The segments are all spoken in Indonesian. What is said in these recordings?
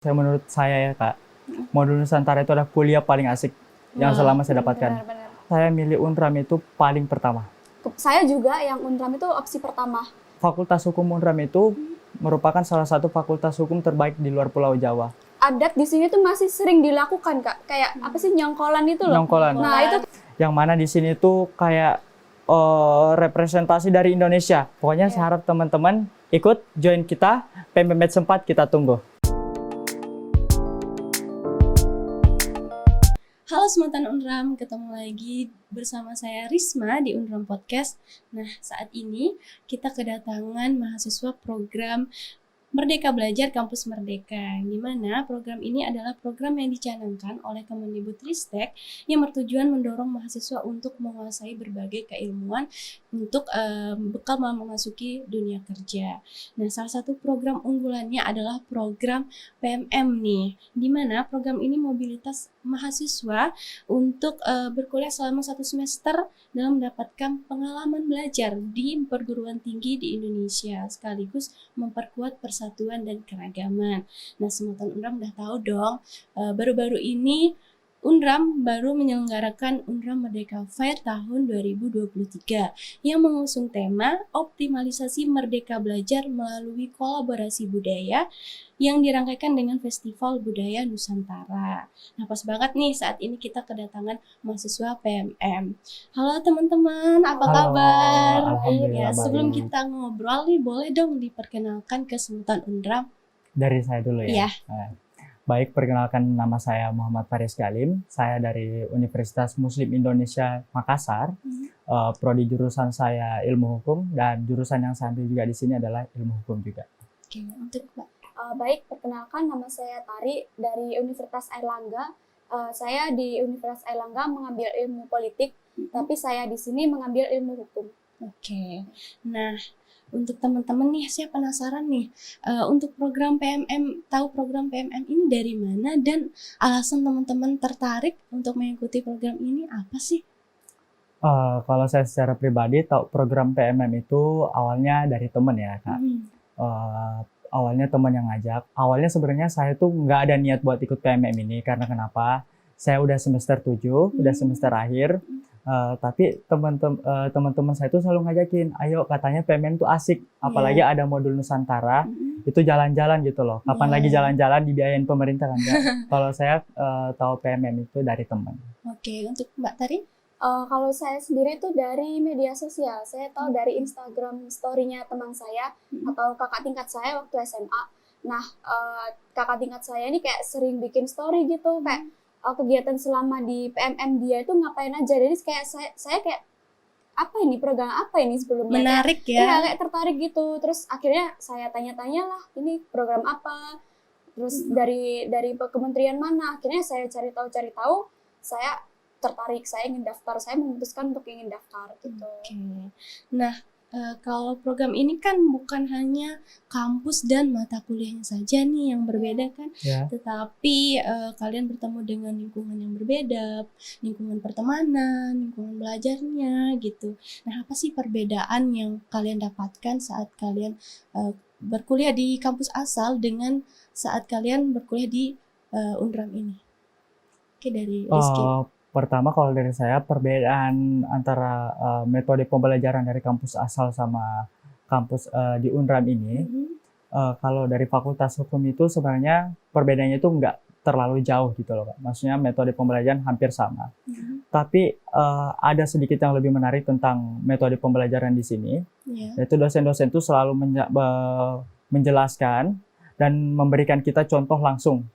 Menurut saya ya Kak, modul Nusantara itu adalah kuliah paling asik yang selama saya dapatkan. Benar-benar. Saya milih Unram itu paling pertama. Saya juga yang Unram itu opsi pertama. Fakultas Hukum Unram itu merupakan salah satu fakultas hukum terbaik di luar Pulau Jawa. Adat di sini tuh masih sering dilakukan Kak, kayak apa sih nyongkolan itu loh. Nyongkolan. Nah itu Yang mana di sini tuh kayak representasi dari Indonesia. Pokoknya saya harap teman-teman ikut join kita, PMMED 4 kita tunggu. Halo Semantan Unram, ketemu lagi bersama saya Risma di Unram Podcast. Nah, saat ini kita kedatangan mahasiswa program Merdeka Belajar Kampus Merdeka, di mana program ini adalah program yang dicanangkan oleh Kemendikbudristek yang bertujuan mendorong mahasiswa untuk menguasai berbagai keilmuan untuk bekal memasuki dunia kerja. Nah, salah satu program unggulannya adalah program PMM nih, di mana program ini mobilitas mahasiswa untuk berkuliah selama 1 semester dalam mendapatkan pengalaman belajar di perguruan tinggi di Indonesia, sekaligus memperkuat persatuan dan keragaman. Nah, Semantan Unram udah tahu dong, baru-baru ini Unram baru menyelenggarakan Unram Merdeka Fair tahun 2023 yang mengusung tema optimalisasi merdeka belajar melalui kolaborasi budaya yang dirangkaikan dengan Festival Budaya Nusantara. Nah, pas banget nih saat ini kita kedatangan mahasiswa PMM. Halo teman-teman, apa kabar? Alhamdulillah Ya, sebelum baik. kita ngobrol nih, boleh dong diperkenalkan ke Semantan Unram? Dari saya dulu ya. Iya. Baik, perkenalkan nama saya Muhammad Faris Galim. Saya dari Universitas Muslim Indonesia Makassar. Prodi jurusan saya Ilmu Hukum dan jurusan yang saya ambil juga di sini adalah Ilmu Hukum juga. Oke, untuk Mbak. baik, perkenalkan nama saya Tari dari Universitas Airlangga. Saya di Universitas Airlangga mengambil ilmu politik, tapi saya di sini mengambil ilmu hukum. Oke, nah untuk teman-teman nih, saya penasaran nih, untuk program PMM, tahu program PMM ini dari mana dan alasan teman-teman tertarik untuk mengikuti program ini apa sih? Kalau saya secara pribadi tahu program PMM itu awalnya dari teman ya Kak. Awalnya teman yang ngajak. Awalnya sebenarnya saya tuh nggak ada niat buat ikut PMM ini karena kenapa? Saya udah semester 7, udah semester akhir. Tapi teman-teman saya tuh selalu ngajakin, ayo katanya PMM tuh asik, apalagi ada modul Nusantara, itu jalan-jalan gitu loh. Kapan lagi jalan-jalan dibiayain pemerintah kan? Kalau saya tahu PMM itu dari teman. Oke, untuk Mbak Tari? Kalau saya sendiri itu dari media sosial. Saya tahu dari Instagram story-nya teman saya atau kakak tingkat saya waktu SMA. Nah, kakak tingkat saya ini kayak sering bikin story gitu, kayak kegiatan selama di PMM dia itu ngapain aja. Jadi kayak saya kayak apa ini, program apa ini sebelumnya. Menarik kayak, ya? Iya, kayak tertarik gitu. Terus akhirnya saya tanya-tanya lah, ini program apa? Terus dari kementerian mana? Akhirnya saya cari tahu, saya tertarik, saya ingin daftar, saya memutuskan untuk ingin daftar gitu. Oke. Nah, kalau program ini kan bukan hanya kampus dan mata kuliahnya saja nih yang berbeda kan, tetapi kalian bertemu dengan lingkungan yang berbeda, lingkungan pertemanan, lingkungan belajarnya gitu. Nah, apa sih perbedaan yang kalian dapatkan saat kalian berkuliah di kampus asal dengan saat kalian berkuliah di Unram ini? Oke, dari Rizky. Pertama kalau dari saya perbedaan antara metode pembelajaran dari kampus asal sama kampus di Unram ini, kalau dari Fakultas Hukum itu sebenarnya perbedaannya itu nggak terlalu jauh gitu loh Pak. Maksudnya metode pembelajaran hampir sama. Tapi ada sedikit yang lebih menarik tentang metode pembelajaran di sini, yaitu dosen-dosen itu selalu menjelaskan dan memberikan kita contoh langsung.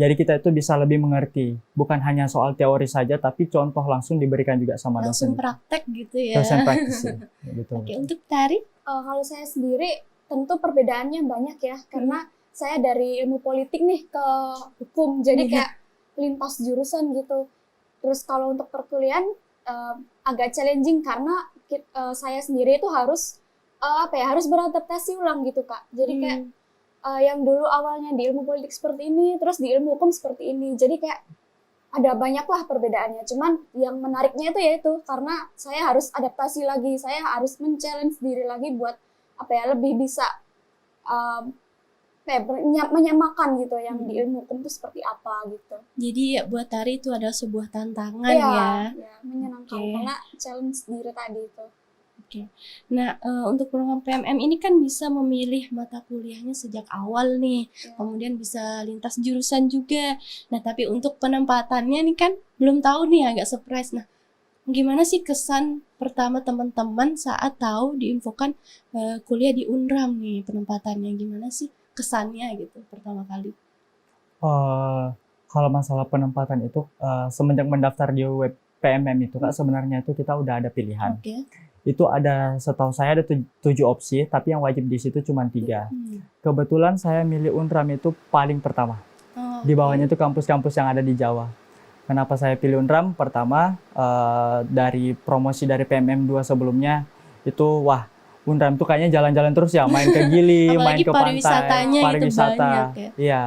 Jadi kita itu bisa lebih mengerti, bukan hanya soal teori saja, tapi contoh langsung diberikan juga sama langsung dosen. Praktek gitu ya. Dosen praktis ya. Gitu. Oke, untuk Tari? Kalau saya sendiri tentu perbedaannya banyak ya, karena saya dari ilmu politik nih ke hukum, jadi kayak lintas jurusan gitu. Terus kalau untuk perkuliahan agak challenging karena saya sendiri itu harus harus beradaptasi ulang gitu Kak. Jadi kayak yang dulu awalnya di ilmu politik seperti ini, terus di ilmu hukum seperti ini. Jadi kayak ada banyaklah perbedaannya. Cuman yang menariknya itu yaitu karena saya harus adaptasi lagi, saya harus men-challenge diri lagi buat lebih bisa kayak menyamakan gitu yang di ilmu hukum itu seperti apa gitu. Jadi buat Tari itu adalah sebuah tantangan Iya, ya. menyenangkan Oke. karena challenge diri tadi itu. Oke. Nah, untuk program PMM ini kan bisa memilih mata kuliahnya sejak awal nih. Ya. Kemudian bisa lintas jurusan juga. Nah, tapi untuk penempatannya nih kan belum tahu nih, agak surprise. Nah, gimana sih kesan pertama teman-teman saat tahu diinfokan kuliah di Unram nih penempatannya? Gimana sih kesannya gitu pertama kali? Kalau masalah penempatan itu semenjak mendaftar di web PMM itu Kak, sebenarnya itu kita udah ada pilihan. Oke. Itu ada, setahu saya ada 7 opsi, tapi yang wajib di situ cuma 3. Kebetulan saya milih Unram itu paling pertama. Oh, Di bawahnya itu kampus-kampus yang ada di Jawa. Kenapa saya pilih Unram? Pertama, dari promosi dari PMM 2 sebelumnya, itu wah, Unram tuh kayaknya jalan-jalan terus ya, main ke Gili, main apalagi ke pantai, pariwisatanya itu pariwisata. banyak ya. Iya,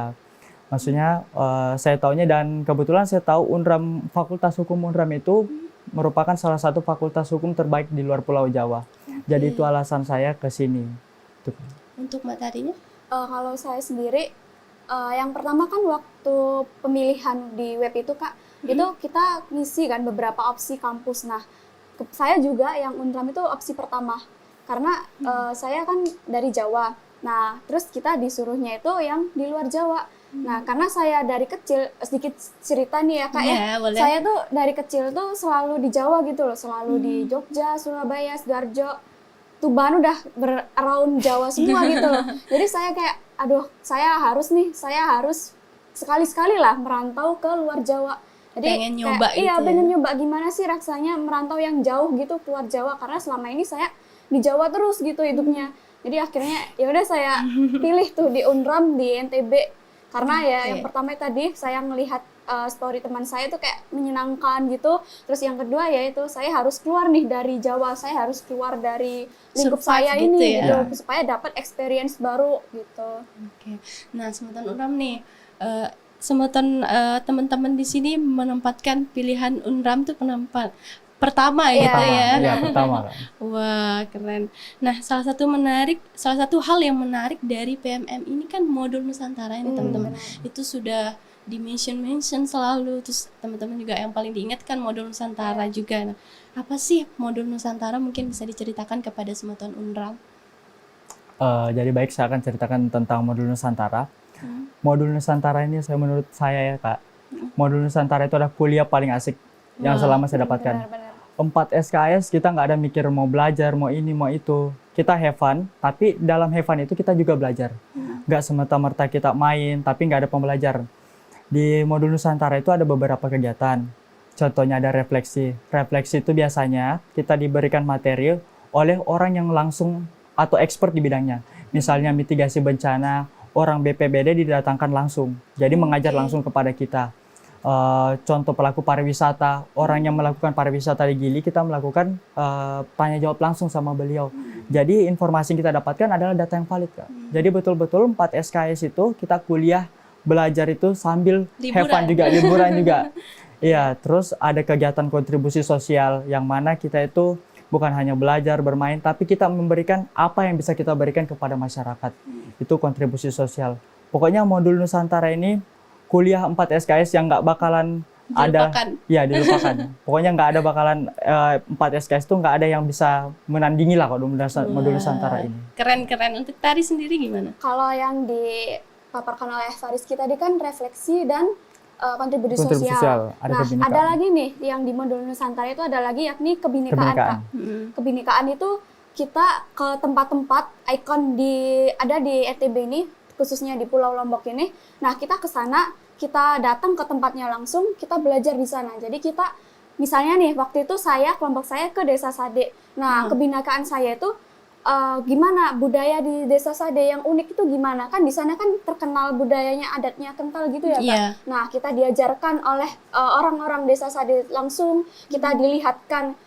maksudnya saya taunya, dan kebetulan saya tahu Unram, Fakultas Hukum Unram itu merupakan salah satu fakultas hukum terbaik di luar Pulau Jawa. Jadi itu alasan saya ke sini. Untuk materinya? Kalau saya sendiri, yang pertama kan waktu pemilihan di web itu Kak, itu kita ngisi kan beberapa opsi kampus. Nah, saya juga yang Unram itu opsi pertama, karena saya kan dari Jawa. Nah, terus kita disuruhnya itu yang di luar Jawa. Nah, karena saya dari kecil, sedikit cerita nih ya Kak ya, Boleh. saya tuh dari kecil tuh selalu di Jawa gitu loh, selalu di Jogja, Surabaya, Sidoarjo, Tuban, udah around Jawa semua gitu loh. Jadi saya kayak, aduh, saya harus sekali-sekali lah merantau ke luar Jawa. Jadi Pengen nyoba kayak, iya, gitu ya. pengen nyoba gimana sih rasanya merantau yang jauh gitu keluar Jawa, karena selama ini saya di Jawa terus gitu hidupnya. Jadi akhirnya ya udah saya pilih tuh di Unram di NTB. Karena ya yang pertama tadi saya ngelihat story teman saya itu kayak menyenangkan gitu. Terus yang kedua yaitu saya harus keluar nih dari Jawa, saya harus keluar dari lingkup Survive saya gitu ini ya. gitu, supaya dapat experience baru gitu. Oke. Nah, semeton Unram nih, teman-teman di sini menempatkan pilihan Unram tuh pertama gitu ya. Iya, pertama Kak. Wah, keren. Nah, salah satu hal yang menarik dari PMM ini kan modul Nusantara ini, teman-teman. Itu sudah di-mention selalu. Terus teman-teman juga yang paling diingat kan modul Nusantara juga. Nah, apa sih modul Nusantara? Mungkin bisa diceritakan kepada semeton Unram. Jadi baik, saya akan ceritakan tentang modul Nusantara. Modul Nusantara ini menurut saya ya Kak, modul Nusantara itu adalah kuliah paling asik yang selama saya dapatkan. Benar-benar. 4 SKS kita nggak ada mikir mau belajar, mau ini, mau itu. Kita have fun, tapi dalam have fun itu kita juga belajar. Nggak semata-merta kita main, tapi nggak ada pembelajaran. Di modul Nusantara itu ada beberapa kegiatan. Contohnya ada refleksi. Refleksi itu biasanya kita diberikan materi oleh orang yang langsung atau expert di bidangnya. Misalnya mitigasi bencana, orang BPBD didatangkan langsung. Jadi mengajar langsung kepada kita. Contoh pelaku pariwisata, orang yang melakukan pariwisata di Gili, kita melakukan tanya jawab langsung sama beliau. Jadi informasi yang kita dapatkan adalah data yang valid Kak. Jadi betul-betul 4 SKS itu kita kuliah, belajar itu sambil have fun juga, liburan juga. Iya, terus ada kegiatan kontribusi sosial yang mana kita itu bukan hanya belajar, bermain, tapi kita memberikan apa yang bisa kita berikan kepada masyarakat. Itu kontribusi sosial. Pokoknya modul Nusantara ini kuliah 4 SKS yang nggak bakalan Dilupakan. dilupakan. Pokoknya nggak ada bakalan 4 SKS itu nggak ada yang bisa menandingi lah kalau modul Nusantara ini. Keren-keren. Untuk Tari sendiri gimana? Kalau yang dipaparkan oleh Fariski tadi kan refleksi dan kontribusi sosial. Ada Nah, kebinekaan. ada lagi nih yang di modul Nusantara itu ada lagi yakni kebinekaan. Kak. Kebinekaan itu kita ke tempat-tempat ikon ada di NTB ini, khususnya di Pulau Lombok ini. Nah, kita ke sana, kita datang ke tempatnya langsung, kita belajar di sana. Jadi kita, misalnya nih, waktu itu kelompok saya ke Desa Sade. Nah, kebinekaan saya itu gimana budaya di Desa Sade yang unik itu gimana? Kan di sana kan terkenal budayanya, adatnya kental gitu ya, Kak. Iya. Nah, kita diajarkan oleh orang-orang Desa Sade langsung, kita dilihatkan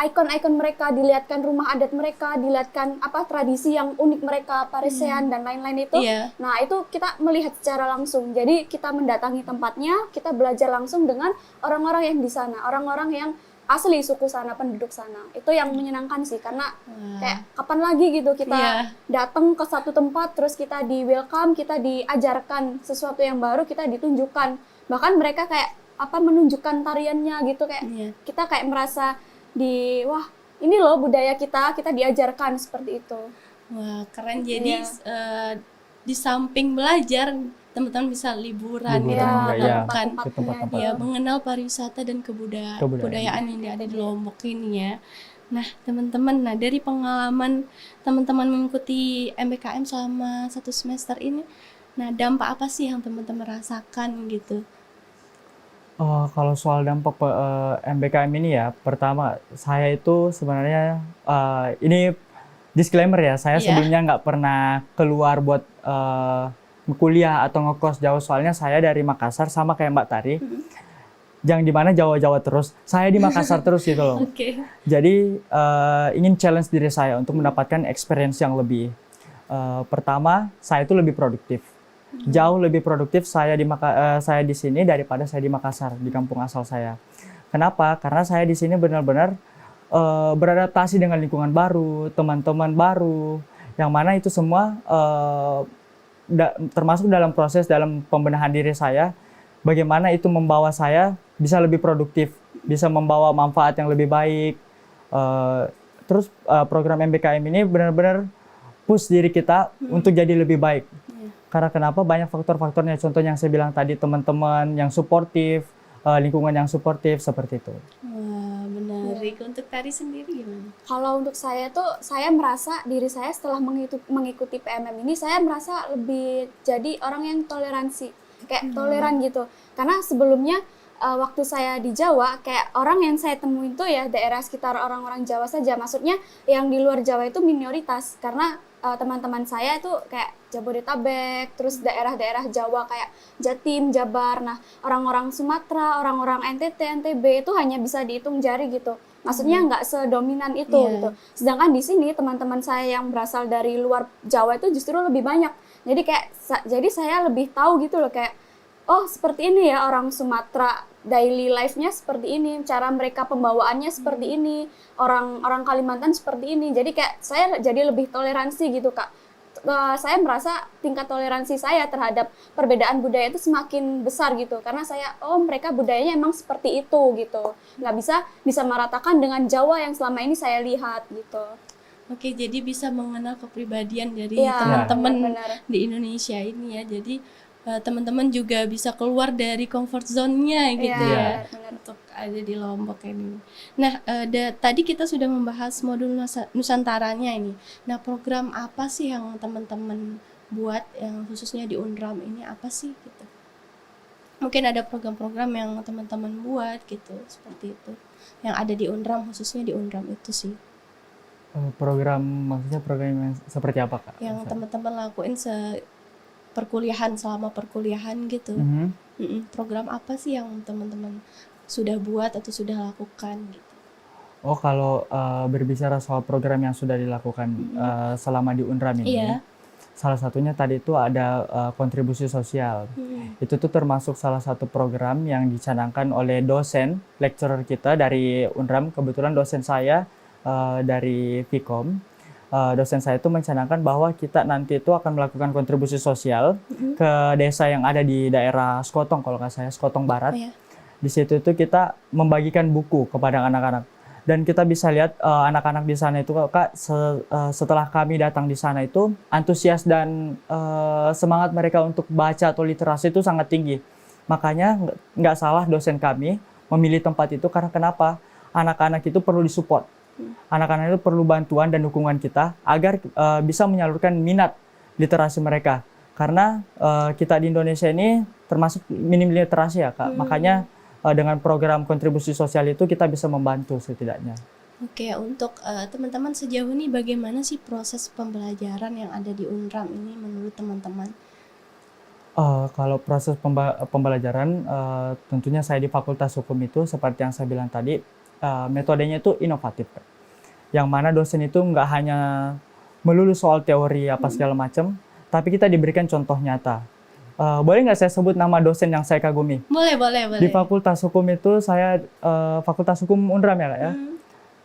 ikon-ikon mereka, dilihatkan rumah adat mereka, dilihatkan tradisi yang unik mereka, parisean dan lain-lain itu. Nah, itu kita melihat secara langsung. Jadi kita mendatangi tempatnya, kita belajar langsung dengan orang-orang yang di sana, orang-orang yang asli suku sana, penduduk sana. Itu yang menyenangkan sih, karena Wah. kayak kapan lagi gitu kita Iya. datang ke satu tempat, terus kita di welcome, kita diajarkan sesuatu yang baru, kita ditunjukkan. Bahkan mereka kayak menunjukkan tariannya gitu, kayak Iya. kita kayak merasa wah ini loh budaya kita diajarkan seperti itu. Wah, keren. Jadi Iya. di samping belajar, teman-teman bisa liburan gitu, Liburan juga, iya. mengenalkan Ke tempat-tempat. ya, mengenal pariwisata dan kebudayaan yang ada di Lombok ini ya. Nah, teman-teman, dari pengalaman teman-teman mengikuti MBKM selama 1 semester ini, nah dampak apa sih yang teman-teman rasakan gitu? Kalau soal dampak MBKM ini ya, pertama saya itu sebenarnya ini disclaimer ya, saya Iya. sebelumnya nggak pernah keluar buat kuliah atau ngekos jauh, soalnya saya dari Makassar sama kayak Mbak Tari, yang dimana Jawa-Jawa terus, saya di Makassar terus gitu loh. Oke. Jadi ingin challenge diri saya untuk mendapatkan experience yang lebih. Pertama, saya itu lebih produktif. Jauh lebih produktif saya di sini daripada saya di Makassar, di kampung asal saya. Kenapa? Karena saya di sini benar-benar beradaptasi dengan lingkungan baru, teman-teman baru, yang mana itu semua termasuk dalam pembenahan diri saya. Bagaimana itu membawa saya bisa lebih produktif, bisa membawa manfaat yang lebih baik. Terus program MBKM ini benar-benar push diri kita untuk jadi lebih baik. Karena kenapa? Banyak faktor-faktornya. Contoh yang saya bilang tadi, teman-teman yang suportif, lingkungan yang suportif, seperti itu. Wah, menarik. Untuk Tari sendiri gimana? Kalau untuk saya tuh, saya merasa diri saya setelah mengikuti PMM ini, saya merasa lebih jadi orang yang toleransi, kayak toleran gitu. Karena sebelumnya waktu saya di Jawa, kayak orang yang saya temuin tuh ya daerah sekitar orang-orang Jawa saja. Maksudnya yang di luar Jawa itu minoritas, karena teman-teman saya itu kayak Jabodetabek, terus daerah-daerah Jawa kayak Jatim, Jabar. Nah, orang-orang Sumatera, orang-orang NTT, NTB itu hanya bisa dihitung jari gitu. Maksudnya nggak sedominan itu gitu. Sedangkan di sini teman-teman saya yang berasal dari luar Jawa itu justru lebih banyak. Jadi saya lebih tahu gitu loh, kayak oh seperti ini ya orang Sumatera, daily life-nya seperti ini, cara mereka pembawaannya seperti ini, orang Kalimantan seperti ini. Jadi kayak saya jadi lebih toleransi gitu Kak. Saya merasa tingkat toleransi saya terhadap perbedaan budaya itu semakin besar gitu, karena mereka budayanya emang seperti itu gitu, nggak bisa meratakan dengan Jawa yang selama ini saya lihat gitu. Oke, jadi bisa mengenal kepribadian dari Iya, teman-teman benar. di Indonesia ini ya. Jadi teman-teman juga bisa keluar dari comfort zone-nya gitu ya, benar. untuk ada di Lombok ini. Nah, tadi kita sudah membahas modul Nusantaranya ini. Nah, program apa sih yang teman-teman buat yang khususnya di UNRAM ini, apa sih gitu? Mungkin ada program-program yang teman-teman buat gitu, seperti itu. Yang ada di UNRAM, khususnya di UNRAM itu sih. Maksudnya program yang seperti apa Kak? Yang teman-teman lakuin selama perkuliahan gitu. Program apa sih yang teman-teman sudah buat atau sudah lakukan gitu? Oh, kalau berbicara soal program yang sudah dilakukan selama di UNRAM ini, Iya. salah satunya tadi itu ada kontribusi sosial. Itu tuh termasuk salah satu program yang dicanangkan oleh dosen, lecturer kita dari UNRAM. Kebetulan dosen saya dari Vkom. Dosen saya itu mencanangkan bahwa kita nanti itu akan melakukan kontribusi sosial ke desa yang ada di daerah Skotong, kalau nggak saya, Skotong Barat. Oh, ya. Di situ itu kita membagikan buku kepada anak-anak. Dan kita bisa lihat anak-anak di sana itu Kak, setelah kami datang di sana itu antusias dan semangat mereka untuk baca atau literasi itu sangat tinggi. Makanya nggak salah dosen kami memilih tempat itu, karena kenapa? Anak-anak itu perlu disupport. Anak-anak itu perlu bantuan dan dukungan kita agar bisa menyalurkan minat literasi mereka. Karena kita di Indonesia ini termasuk minim literasi ya Kak. Makanya dengan program kontribusi sosial itu kita bisa membantu setidaknya. Oke, untuk teman-teman sejauh ini bagaimana sih proses pembelajaran yang ada di UNRAM ini menurut teman-teman? Kalau proses pembelajaran, tentunya saya di Fakultas Hukum itu seperti yang saya bilang tadi, metodenya itu inovatif. Yang mana dosen itu nggak hanya melulu soal teori apa segala macam, tapi kita diberikan contoh nyata. Boleh nggak saya sebut nama dosen yang saya kagumi? Boleh, boleh, boleh. Di Fakultas Hukum itu saya Fakultas Hukum Unram ya Kak ya.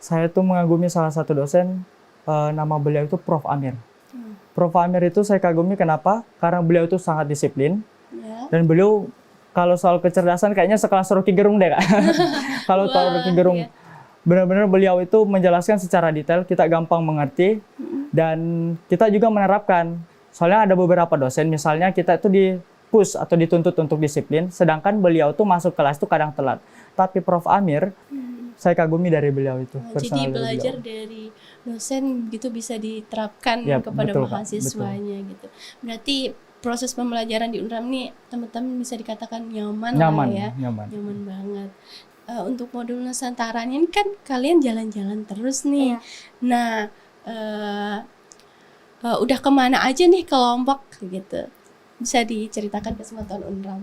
Saya tuh mengagumi salah satu dosen, nama beliau itu Prof. Amir. Prof. Amir itu saya kagumi kenapa? Karena beliau itu sangat disiplin Ya. dan beliau kalau soal kecerdasan kayaknya sekelas Rocky Gerung deh Kak. Kalau tahu Rocky Gerung, iya. benar-benar beliau itu menjelaskan secara detail, kita gampang mengerti dan kita juga menerapkan. Soalnya ada beberapa dosen, misalnya kita itu di push atau dituntut untuk disiplin, sedangkan beliau tuh masuk kelas tuh kadang telat. Tapi Prof. Amir, saya kagumi dari beliau itu. Jadi personal dari belajar beliau. dari dosen gitu bisa diterapkan Ya, kepada betul, Kak, mahasiswanya gitu. Berarti proses pembelajaran di Unram nih teman-teman bisa dikatakan nyaman, Nyaman, lah ya. nyaman. Nyaman banget. Untuk modul Nusantara ini kan kalian jalan-jalan terus nih. Iya. Nah, udah kemana aja nih ke Lombok gitu? Bisa diceritakan ke teman-teman Unram.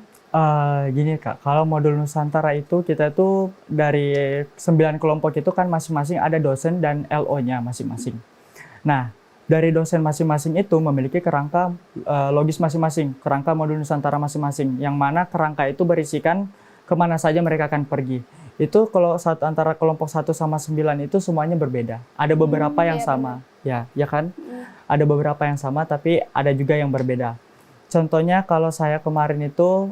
Gini Kak, kalau modul Nusantara itu kita itu dari 9 kelompok itu kan masing-masing ada dosen dan LO-nya masing-masing. Nah, dari dosen masing-masing itu memiliki kerangka logis masing-masing, kerangka modul Nusantara masing-masing, yang mana kerangka itu berisikan kemana saja mereka akan pergi. Itu kalau antara kelompok 1 sama 9 itu semuanya berbeda. Ada beberapa yang iya, sama, ya kan? Ada beberapa yang sama, tapi ada juga yang berbeda. Contohnya kalau saya kemarin itu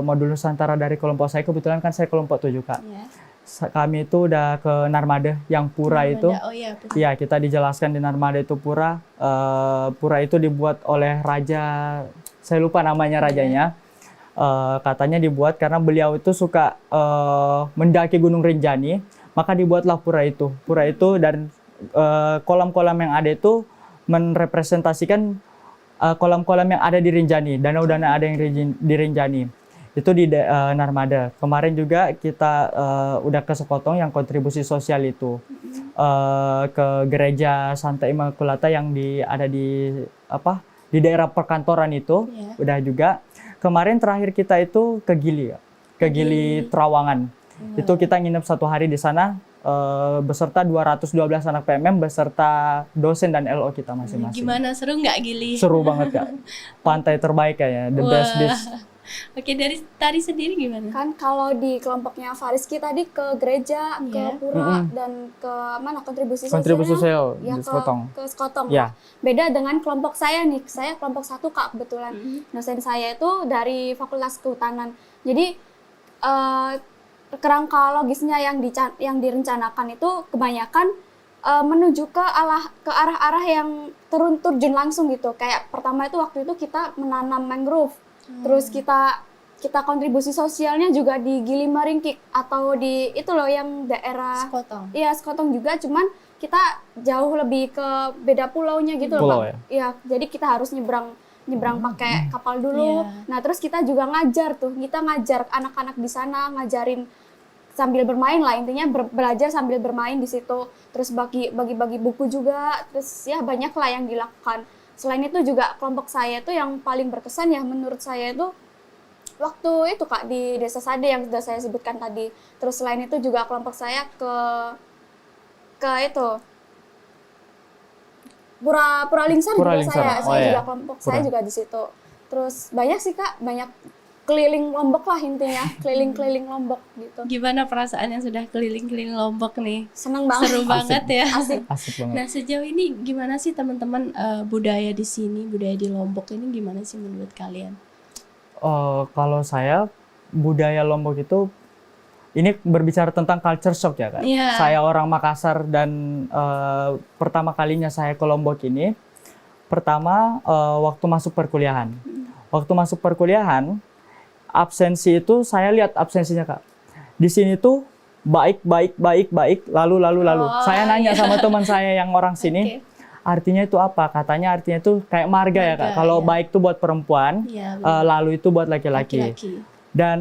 modul Nusantara dari kelompok saya, kebetulan kan saya kelompok 7 Kak. Ya. Kami itu udah ke Narmada yang pura itu. Oh iya, betul. Ya, kita dijelaskan di Narmada itu pura. Pura itu dibuat oleh raja, saya lupa namanya rajanya. Katanya dibuat karena beliau itu suka mendaki Gunung Rinjani, maka dibuatlah pura itu. Pura itu dan kolam-kolam yang ada itu merepresentasikan kolam-kolam yang ada di Rinjani, danau-danau ada yang di Rinjani. Itu di Narmada. Kemarin juga kita udah ke Sekotong yang kontribusi sosial itu. Ke gereja Santa Immaculata yang ada di daerah perkantoran itu. Ya. Udah juga. Kemarin terakhir kita itu ke Gili, Trawangan. Itu kita nginep 1 hari di sana. Beserta 212 anak PMM beserta dosen dan LO kita masing-masing. Gimana, seru nggak Gili? Seru banget Kak. Pantai terbaik kayaknya, the best beach. Oke, dari tadi sendiri gimana? Kan kalau di kelompoknya Fariski tadi ke gereja, ke Iya. pura, dan ke mana kontribusi sosialnya? Kontribusi sosial Ya, di Sekotong. ke Sekotong. Ya. Beda dengan kelompok saya nih. Saya kelompok 1 Kak kebetulan. Dosen saya itu dari Fakultas Kehutanan. Jadi kerangka logisnya yang direncanakan itu kebanyakan menuju ke arah-arah yang terjun langsung gitu. Kayak pertama itu waktu itu kita menanam mangrove. Terus kita kontribusi sosialnya juga di Gili Maringkik atau di itu loh yang daerah Sekotong. Iya, Sekotong juga, cuman kita jauh lebih ke beda pulaunya gitu loh, Pulau, Pak. Iya, jadi kita harus nyebrang pakai kapal dulu. Iya. Nah, terus kita juga ngajar tuh. Kita ngajar anak-anak di sana, ngajarin sambil bermain lah, intinya belajar sambil bermain di situ. Terus bagi-bagi buku juga. Terus ya banyak lah yang dilakukan. Selain itu juga kelompok saya tuh yang paling berkesan ya menurut saya itu waktu itu Kak di Desa Sade yang sudah saya sebutkan tadi. Terus selain itu juga kelompok saya ke itu Pura Lingsar Pura juga Lingsar. saya iya. juga kelompok saya Pura. juga di situ. Terus banyak sih Kak, banyak keliling Lombok lah intinya, keliling-keliling Lombok gitu. Gimana perasaan yang sudah keliling-keliling Lombok nih? Seneng banget. Seru banget ya. Asik. Asik banget. Nah, sejauh ini gimana sih teman-teman budaya di sini, budaya di Lombok ini gimana sih menurut kalian? Kalau saya, budaya Lombok itu, ini berbicara tentang culture shock ya Kak. Iya. Saya orang Makassar dan pertama kalinya saya ke Lombok ini, pertama waktu masuk perkuliahan. Waktu masuk perkuliahan, absensi itu saya lihat absensinya Kak. Di sini tuh baik, lalu. Saya nanya iya. sama teman saya yang orang sini, Oke. artinya itu apa? Katanya artinya itu kayak marga ya Kak. Marga, Kalau iya. baik itu buat perempuan, Iya, benar. lalu itu buat laki-laki. Laki-laki. Dan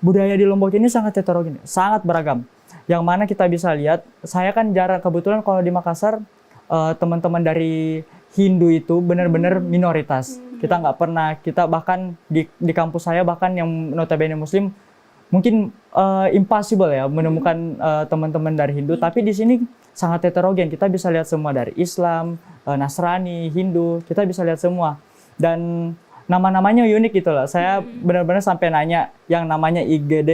budaya di Lombok ini sangat heterogen, sangat beragam. Yang mana kita bisa lihat, saya kan kebetulan kalau di Makassar, teman-teman dari Hindu itu benar-benar minoritas. Kita nggak pernah, kita bahkan di kampus saya bahkan yang notabene Muslim, mungkin impossible ya menemukan teman-teman dari Hindu. Tapi di sini sangat heterogen, kita bisa lihat semua dari Islam, Nasrani, Hindu, kita bisa lihat semua. Dan nama-namanya unik gitu loh. Saya benar-benar sampai nanya yang namanya IGD,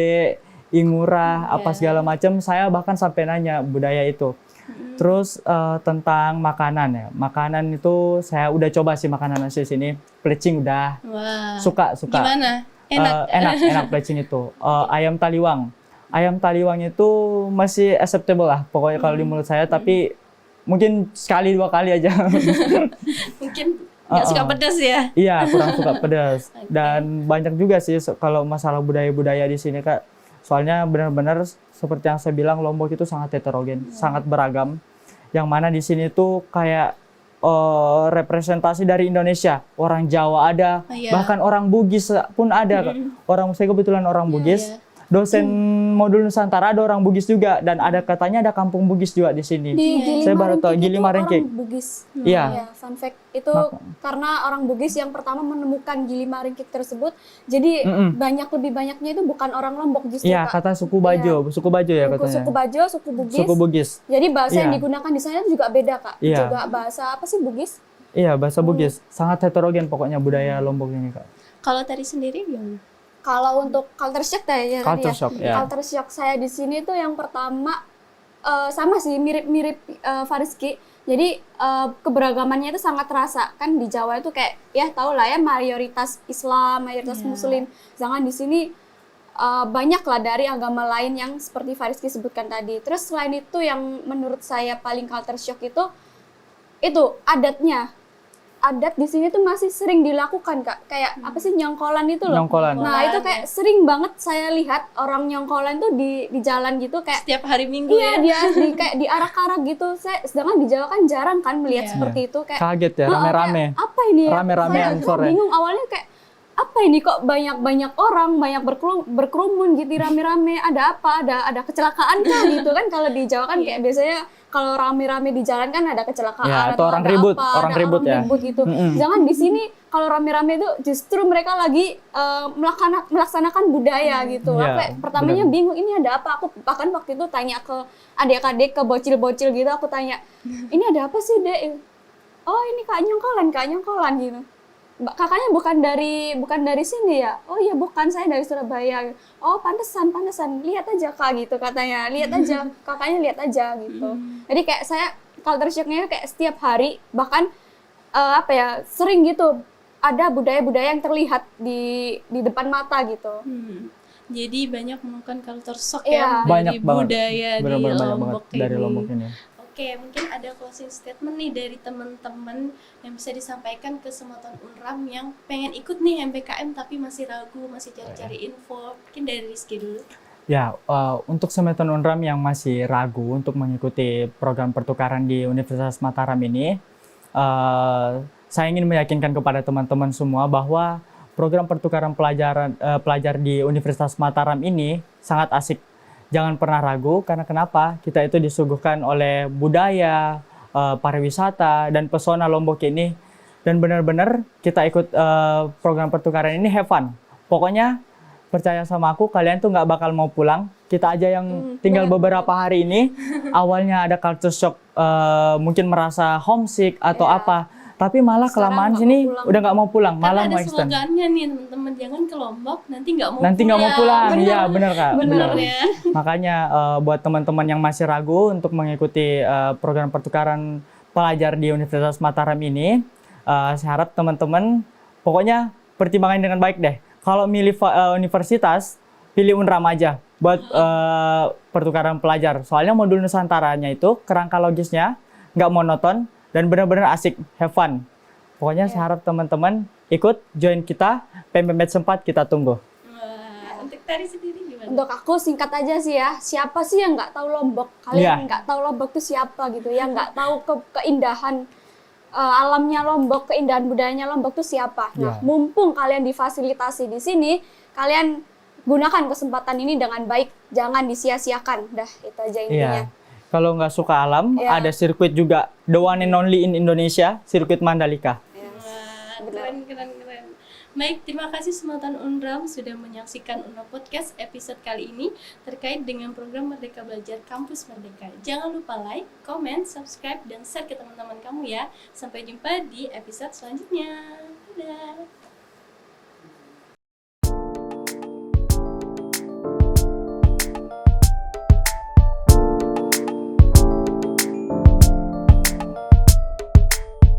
Ingurah, apa segala macam. Saya bahkan sampai nanya budaya itu. Terus tentang makanan ya. Makanan itu saya udah coba sih makanan nasi sini. Plecing udah. Wah. Suka. Gimana? Enak. Enak plecing itu. Ayam taliwang. Ayam taliwang itu masih acceptable lah. Pokoknya kalau di mulut saya, tapi mungkin sekali 2 kali aja. Mungkin nggak suka pedas ya? Iya, kurang suka pedas. Oke. Dan banyak juga sih kalau masalah budaya-budaya di sini, Kak. Soalnya benar-benar seperti yang saya bilang, Lombok itu sangat heterogen, sangat beragam. Yang mana di sini tuh kayak representasi dari Indonesia. Orang Jawa ada, Iya. bahkan orang Bugis pun ada, Kak. Saya kebetulan orang Bugis. Iya. Dosen modul Nusantara ada orang Bugis juga, dan ada katanya ada kampung Bugis juga di sini. Di Gili Saya baru tahu, Gili Maringkik itu Maringkik. orang Bugis. Iya. Ya, fun fact itu karena orang Bugis yang pertama menemukan Gili Maringkik tersebut. Jadi lebih banyaknya itu bukan orang Lombok justru, Iya, Kak. kata suku Bajo ya katanya. Suku Bajo, suku Bugis. Suku Bugis. Jadi bahasa yang Iya. digunakan di sana juga beda, Kak. Iya. Juga bahasa apa sih Bugis? Iya, bahasa Bugis. Sangat heterogen pokoknya budaya Lombok ini, Kak. Kalau tadi sendiri gimana? Kalau untuk culture shock ya tadi Culture shock, ya. Culture shock saya di sini tuh yang pertama sama sih mirip-mirip Fariski. Jadi keberagamannya itu sangat terasa. Kan di Jawa itu kayak ya tau lah ya mayoritas Islam, mayoritas Muslim. Sedangkan di sini banyak lah dari agama lain yang seperti Fariski sebutkan tadi. Terus selain itu yang menurut saya paling culture shock itu adatnya. Adat di sini tuh masih sering dilakukan, Kak. Kayak apa sih nyongkolan itu loh. Nyongkolan. Nah, itu kayak sering banget saya lihat orang nyongkolan tuh di jalan gitu kayak Setiap hari Minggu iya, ya? kayak diarak-arak gitu. Sedangkan di Jawa kan jarang kan melihat seperti itu kayak Kaget ya, rame-rame. kayak, apa ini ya? Rame-ramean Saya sore. bingung awalnya kayak apa ini kok banyak orang, banyak berkerumun gitu rame-rame. Ada apa? Ada kecelakaan kah gitu kan kalau di Jawa kan kayak biasanya kalau rame-rame di jalan kan ada kecelakaan Ya, atau orang ada ribut, apa, orang ada ribut ya. ribut gitu. Jangan di sini kalau rame-rame itu justru mereka lagi melaksanakan budaya gitu. Iya, Aku pertamanya benar. bingung ini ada apa? Aku bahkan waktu itu tanya ke adik-adik, ke bocil-bocil gitu, aku tanya, "Ini ada apa sih, Dek?" "Oh, ini Kak Nyongkolan gitu." "Kakaknya bukan dari sini ya?" "Oh iya bukan, saya dari Surabaya." "Oh pantesan, lihat aja Kak," gitu katanya. "Lihat aja, kakaknya lihat aja," gitu. Jadi kayak saya culture shock-nya kayak setiap hari, bahkan sering gitu ada budaya-budaya yang terlihat di depan mata gitu. Jadi banyak menemukan culture shock Iya. ya dari Banyak banget. budaya di Benar-benar banyak Lombok banget dari ini. Lombok ini. Oke, mungkin ada closing statement nih dari teman-teman yang bisa disampaikan ke Semeton Unram yang pengen ikut nih MBKM tapi masih ragu, masih cari-cari info. Mungkin dari Rizky dulu. Ya, untuk Semeton Unram yang masih ragu untuk mengikuti program pertukaran di Universitas Mataram ini, saya ingin meyakinkan kepada teman-teman semua bahwa program pertukaran pelajar di Universitas Mataram ini sangat asik. Jangan pernah ragu, karena kenapa? Kita itu disuguhkan oleh budaya, pariwisata, dan pesona Lombok ini. Dan benar-benar kita ikut program pertukaran ini have fun. Pokoknya percaya sama aku, kalian tuh nggak bakal mau pulang. Kita aja yang tinggal beberapa hari ini, awalnya ada culture shock, mungkin merasa homesick atau apa. Tapi malah Sekarang kelamaan nggak sini mau pulang. udah nggak mau pulang, malah Karena mau ada extend. slogannya nih teman-teman, jangan ke Lombok nanti nggak mau Nanti nggak mau pulang, iya benar Kak. Bener Benar. ya. Makanya buat teman-teman yang masih ragu untuk mengikuti program pertukaran pelajar di Universitas Mataram ini, saya harap teman-teman pokoknya pertimbangkan dengan baik deh. Kalau milih universitas, pilih Unram aja buat pertukaran pelajar. Soalnya modul Nusantaranya itu kerangka logisnya nggak monoton dan benar-benar asik, have fun. Pokoknya saya harap teman-teman ikut join kita, PMBMed 4 kita tunggu. Wah, untuk Tari sendiri gimana? Untuk aku singkat aja sih ya, siapa sih yang nggak tahu Lombok? Kalian nggak tahu Lombok itu siapa gitu, yang nggak tahu keindahan alamnya Lombok, keindahan budayanya Lombok itu siapa? Nah, Iya. mumpung kalian difasilitasi di sini, kalian gunakan kesempatan ini dengan baik, jangan disia-siakan. Dah, itu aja intinya. Iya. Kalau nggak suka alam, Iya. ada sirkuit juga, the one and only in Indonesia, sirkuit Mandalika. Wah, keren. Baik, terima kasih Semeton Unram sudah menyaksikan Unram Podcast episode kali ini terkait dengan program Merdeka Belajar Kampus Merdeka. Jangan lupa like, comment, subscribe, dan share ke teman-teman kamu ya. Sampai jumpa di episode selanjutnya. Dadah!